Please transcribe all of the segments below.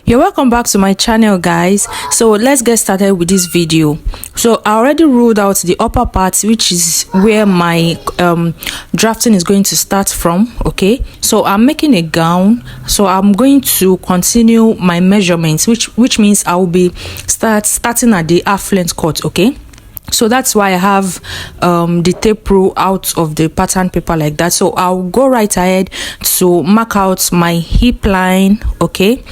You're welcome back to my channel, guys. So let's get started with this video. So I already ruled out the upper part, which is where my drafting is going to start from. Okay, so I'm making a gown, so I'm going to continue my measurements, which means I will be starting at the half length cut. Okay, so that's why I have the tape rule out of the pattern paper like that. So I'll go right ahead to mark out my hip line. Okay,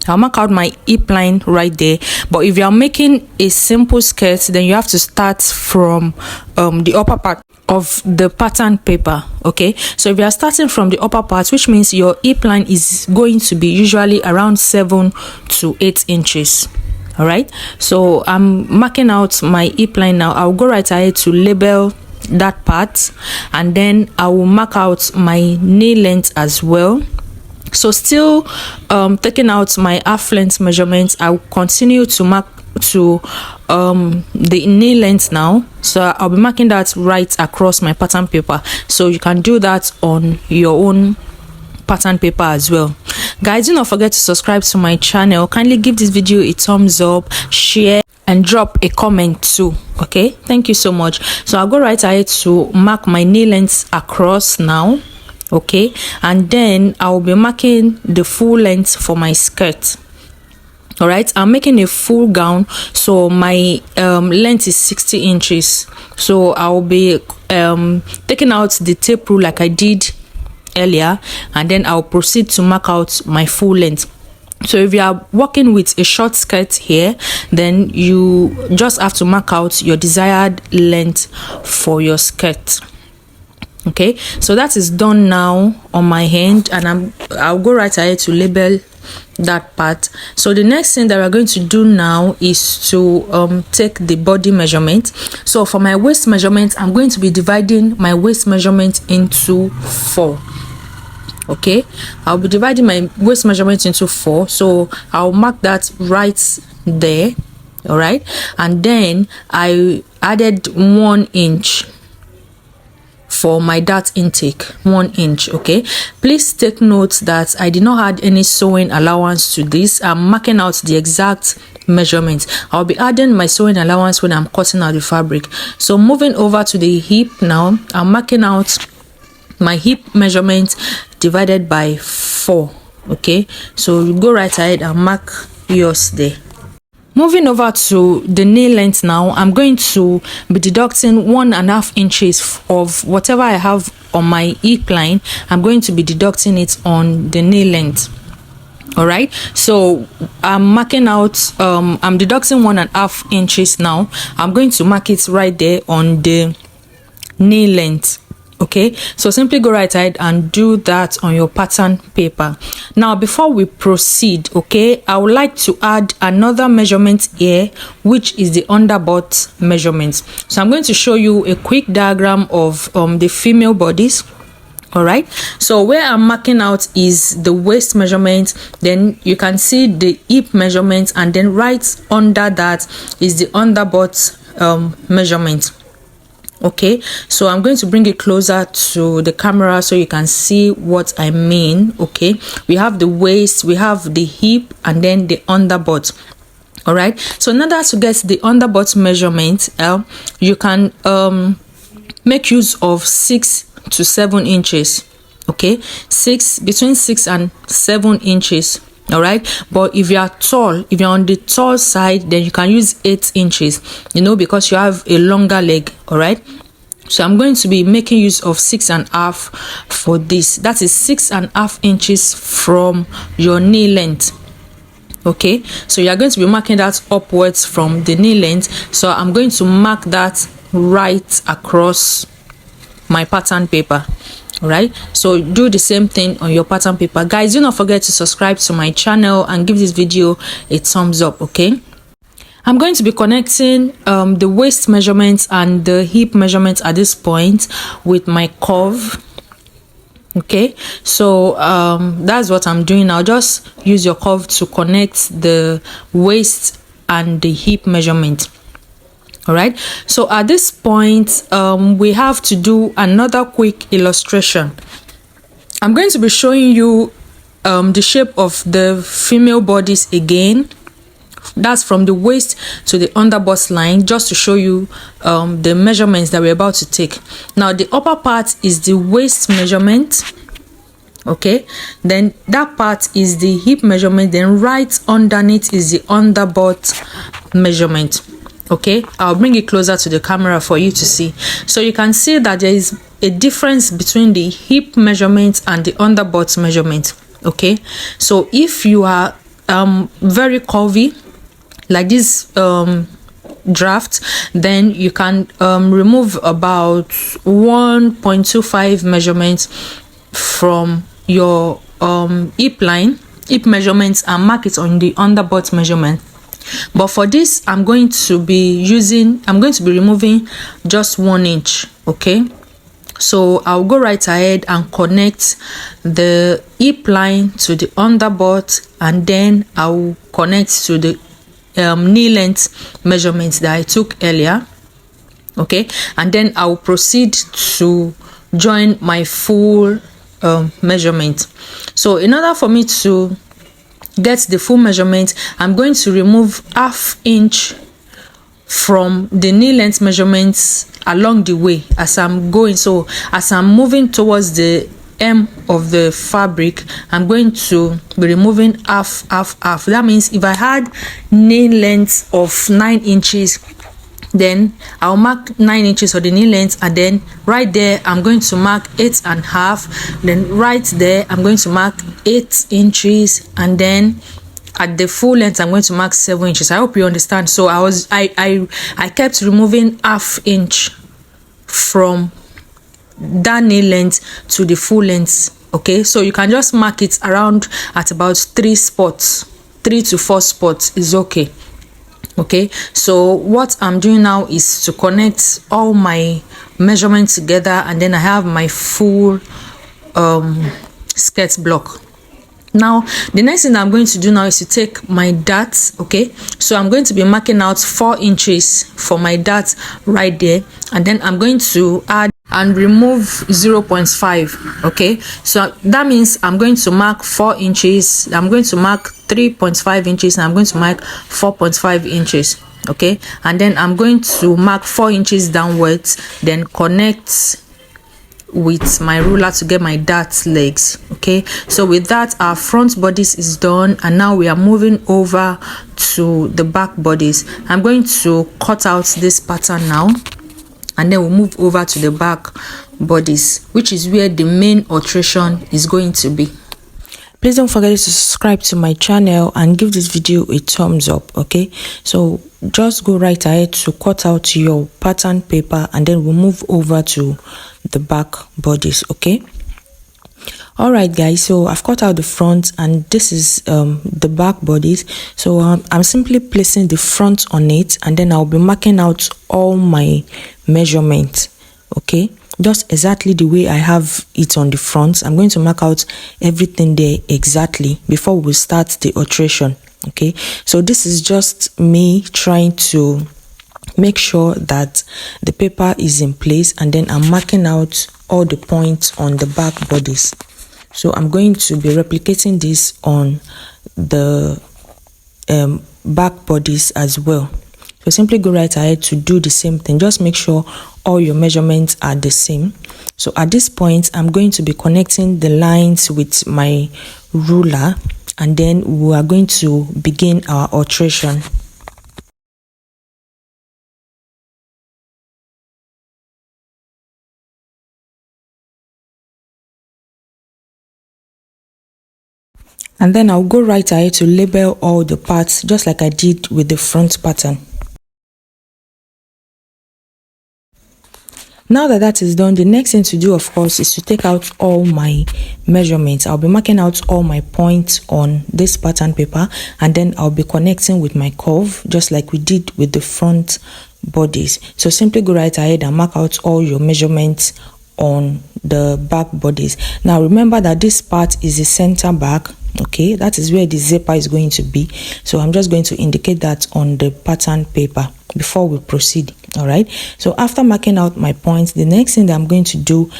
I'll mark out my hip line right there. But if you're making a simple skirt, then you have to start from the upper part of the pattern paper. Okay, so if you're starting from the upper part, which means your hip line is going to be usually around 7 to 8 inches. All right, so I'm marking out my hip line now. I'll go right ahead to label that part, and then I will mark out my knee length as well. So still taking out my half length measurements, I will continue to mark to the knee length now. So I'll be marking that right across my pattern paper, so you can do that on your own pattern paper as well. Guys, do not forget to subscribe to my channel. Kindly give this video a thumbs up, share, and drop a comment too. Okay, thank you so much. So I'll go right ahead to mark my knee length across now. Okay, and then I'll be marking the full length for my skirt. All right, I'm making a full gown, so my length is 60 inches. So I'll be taking out the tape rule like I did earlier, and then I'll proceed to mark out my full length. So if you are working with a short skirt here, then you just have to mark out your desired length for your skirt. Okay, so that is done now on my hand, and I'll go right ahead to label that part. So the next thing that we're going to do now is to take the body measurement. So for my waist measurement, I'm going to be dividing my waist measurement into 4. Okay, I'll be dividing my waist measurement into 4, so I'll mark that right there. All right, and then I added 1 inch for my dart intake, 1 inch. Okay, please take note that I did not add any sewing allowance to this. I'm marking out the exact measurement. I'll be adding my sewing allowance when I'm cutting out the fabric. So moving over to the hip now, I'm marking out my hip measurement divided by 4. Okay, so you go right ahead and mark yours there. Moving over to the knee length now, I'm going to be deducting 1.5 inches of whatever I have on my hip line. I'm going to be deducting it on the knee length. All right, so I'm marking out I'm deducting 1.5 inches now. I'm going to mark it right there on the knee length. Okay, so simply go right ahead and do that on your pattern paper. Now before we proceed, okay, I would like to add another measurement here, which is the underbutt measurement. So I'm going to show you a quick diagram of the female bodies. All right, so where I'm marking out is the waist measurement, then you can see the hip measurement, and then right under that is the underbutt measurement. Okay, so I'm going to bring it closer to the camera so you can see what I mean. Okay, we have the waist, we have the hip, and then the underbutt. All right, so in order to get the underbutt measurement, you can make use of 6 to 7 inches. Okay, between 6 and 7 inches. All right, but if you are tall, if you're on the tall side, then you can use 8 inches, you know, because you have a longer leg. All right, so I'm going to be making use of 6.5 for this. That is 6.5 inches from your knee length. Okay, so you are going to be marking that upwards from the knee length. So I'm going to mark that right across my pattern paper. All right, so do the same thing on your pattern paper. Guys, do not forget to subscribe to my channel and give this video a thumbs up. Okay, I'm going to be connecting the waist measurements and the hip measurements at this point with my curve. Okay, so that's what I'm doing now. Just use your curve to connect the waist and the hip measurement. All right, so at this point we have to do another quick illustration. I'm going to be showing you the shape of the female bodies again. That's from the waist to the underbust line, just to show you the measurements that we're about to take. Now the upper part is the waist measurement, okay, then that part is the hip measurement, then right underneath is the underbutt measurement. Okay, I'll bring it closer to the camera for you to see. So you can see that there is a difference between the hip measurement and the underbutt measurement. Okay, so if you are very curvy like this draft, then you can remove about 1.25 measurements from your hip measurements and mark it on the underbutt measurement. But for this, I'm going to be removing just 1 inch. Okay, so I'll go right ahead and connect the hip line to the underbutt, and then I'll connect to the knee length measurements that I took earlier. Okay, and then I'll proceed to join my full measurement. So in order for me to get the full measurement, I'm going to remove 1/2 inch from the knee length measurements along the way as I'm going. So as I'm moving towards the hem of the fabric, I'm going to be removing half. That means if I had knee length of 9 inches, then I'll mark 9 inches for the knee length, and then right there I'm going to mark 8.5. then right there I'm going to mark 8 inches, and then at the full length I'm going to mark 7 inches. I hope you understand. So I kept removing 1/2 inch from that knee length to the full length. Okay, so you can just mark it around at about 3 to 4 spots is okay. Okay, so what I'm doing now is to connect all my measurements together, and then I have my full skirt block. Now the next thing I'm going to do now is to take my dart. Okay, so I'm going to be marking out 4 inches for my dart right there, and then I'm going to add and remove 0.5. okay, so that means I'm going to mark 4 inches, I'm going to mark 3.5 inches, and I'm going to mark 4.5 inches. Okay, and then I'm going to mark 4 inches downwards, then connect with my ruler to get my dart legs. Okay, so with that, our front bodies is done, and now we are moving over to the back bodies. I'm going to cut out this pattern now, and then we'll move over to the back bodies, which is where the main alteration is going to be. Please don't forget to subscribe to my channel and give this video a thumbs up. Okay, so just go right ahead to cut out your pattern paper, and then we'll move over to the back bodies. Okay, all right guys, so I've cut out the front, and this is the back bodies. So I'm simply placing the front on it, and then I'll be marking out all my measurements. Okay, just exactly the way I have it on the front. I'm going to mark out everything there exactly before we start the alteration. Okay, so this is just me trying to make sure that the paper is in place, and then I'm marking out all the points on the back bodies. So I'm going to be replicating this on the back bodies as well. So simply go right ahead to do the same thing. Just make sure all your measurements are the same. So at this point, I'm going to be connecting the lines with my ruler, and then we are going to begin our alteration. And then I'll go right ahead to label all the parts just like I did with the front pattern. Now that that is done, the next thing to do, of course, is to take out all my measurements. I'll be marking out all my points on this pattern paper, and then I'll be connecting with my curve just like we did with the front bodies. So simply go right ahead and mark out all your measurements on the back bodies. Now remember that this part is the center back. Okay, that is where the zipper is going to be. So I'm just going to indicate that on the pattern paper before we proceed. All right, so after marking out my points, the next thing that I'm going to do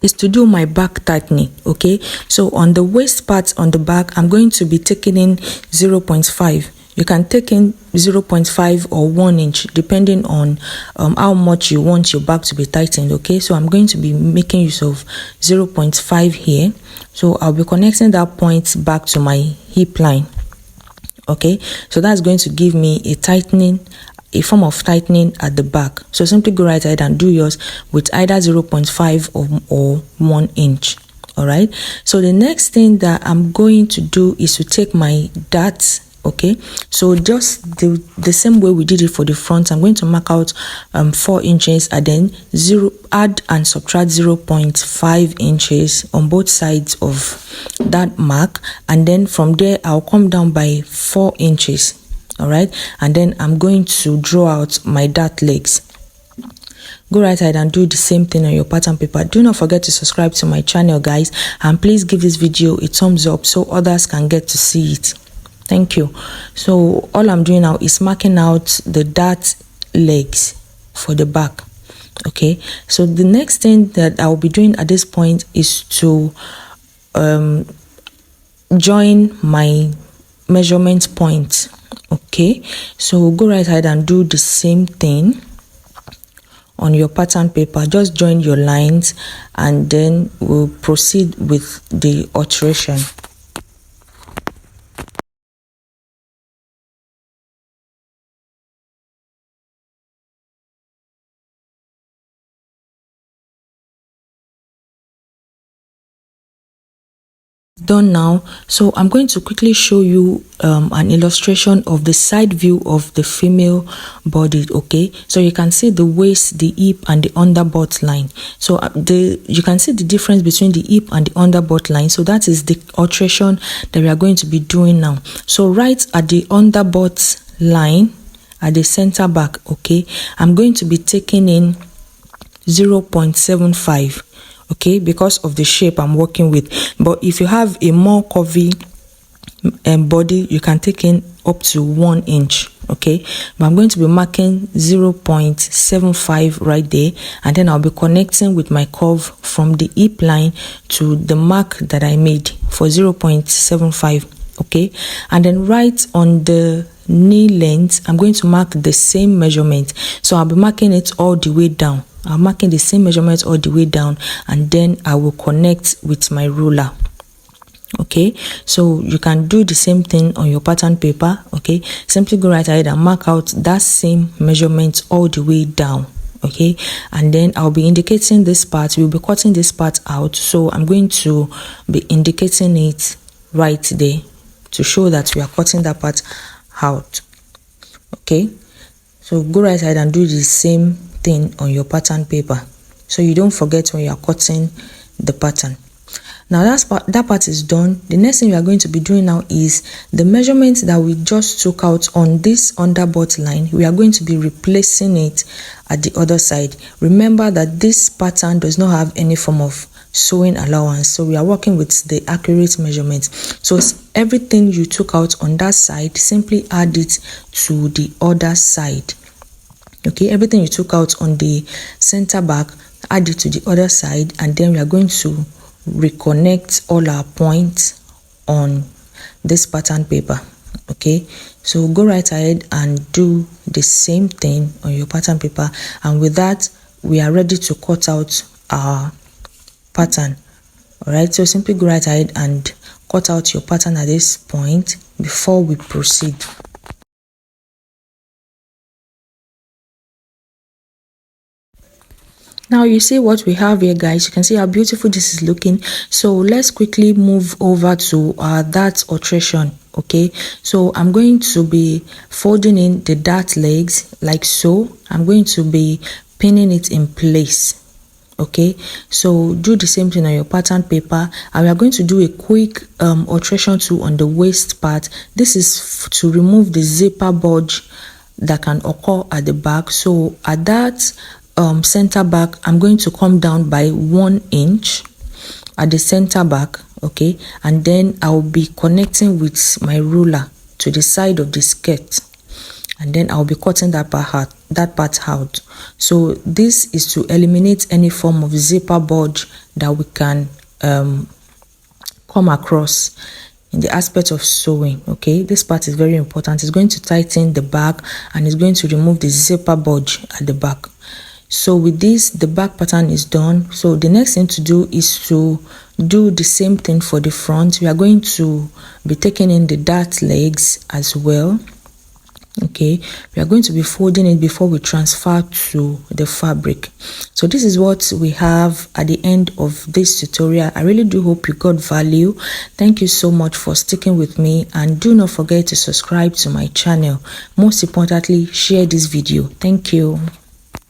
is to do my back tightening. Okay, so on the waist part on the back, I'm going to be taking in 0.5. You can take in 0.5 or 1 inch depending on how much you want your back to be tightened. Okay, so I'm going to be making use of 0.5 here. So I'll be connecting that point back to my hip line. Okay, so that's going to give me a tightening, a form of tightening at the back. So simply go right ahead and do yours with either 0.5 or 1 inch. All right, so the next thing that I'm going to do is to take my darts. Okay, so just the same way we did it for the front, I'm going to mark out 4 inches and then add and subtract 0.5 inches on both sides of that mark, and then from there I'll come down by 4 inches. All right, and then I'm going to draw out my dart legs. Go right ahead and do the same thing on your pattern paper. Do not forget to subscribe to my channel, guys, and please give this video a thumbs up so others can get to see it. Thank you. So all I'm doing now is marking out the dart legs for the back. Okay, so the next thing that I'll be doing at this point is to join my measurement point. Okay, so go right ahead and do the same thing on your pattern paper. Just join your lines and then we'll proceed with the alteration. Done now, so I'm going to quickly show you an illustration of the side view of the female body. Okay, so you can see the waist, the hip and the underbutt line. So you can see the difference between the hip and the underbutt line. So that is the alteration that we are going to be doing now. So right at the underbutt line at the center back, okay, I'm going to be taking in 0.75. okay, because of the shape I'm working with. But if you have a more curvy body, you can take in up to 1 inch. Okay, but I'm going to be marking 0.75 right there, and then I'll be connecting with my curve from the hip line to the mark that I made for 0.75. okay, and then right on the knee length, I'm going to mark the same measurement. So I'll be marking it all the way down. I'm marking the same measurement all the way down, and then I will connect with my ruler. Okay, so you can do the same thing on your pattern paper. Okay, simply go right ahead and mark out that same measurement all the way down. Okay, and then I'll be indicating this part. We'll be cutting this part out, so I'm going to be indicating it right there to show that we are cutting that part out. Okay, so go right ahead and do the same thing on your pattern paper, so you don't forget when you are cutting the pattern. Now that part is done. The next thing we are going to be doing now is the measurement that we just took out on this underbutt line. We are going to be replacing it at the other side. Remember that this pattern does not have any form of sewing allowance, so we are working with the accurate measurement. So everything you took out on that side, simply add it to the other side. Okay, everything you took out on the center back, add it to the other side, and then we are going to reconnect all our points on this pattern paper. Okay, so go right ahead and do the same thing on your pattern paper, and with that we are ready to cut out our pattern. All right, so simply go right ahead and cut out your pattern at this point before we proceed. Now you see what we have here, guys. You can see how beautiful this is looking. So let's quickly move over to that alteration. Okay, so I'm going to be folding in the dart legs like so. I'm going to be pinning it in place. Okay, so do the same thing on your pattern paper, and we are going to do a quick alteration too on the waist part. This is to remove the zipper bulge that can occur at the back. So at that center back, I'm going to come down by 1 inch at the center back. Okay, and then I'll be connecting with my ruler to the side of the skirt. and then I'll be cutting that part out. So this is to eliminate any form of zipper bulge that we can come across in the aspect of sewing. Okay, this part is very important. It's going to tighten the back and it's going to remove the zipper bulge at the back. So with this, the back pattern is done. So the next thing to do is to do the same thing for the front. We are going to be taking in the dart legs as well. Okay, we are going to be folding it before we transfer to the fabric. So this is what we have at the end of this tutorial. I really do hope you got value. Thank you so much for sticking with me, and do not forget to subscribe to my channel. Most importantly, share this video. Thank you.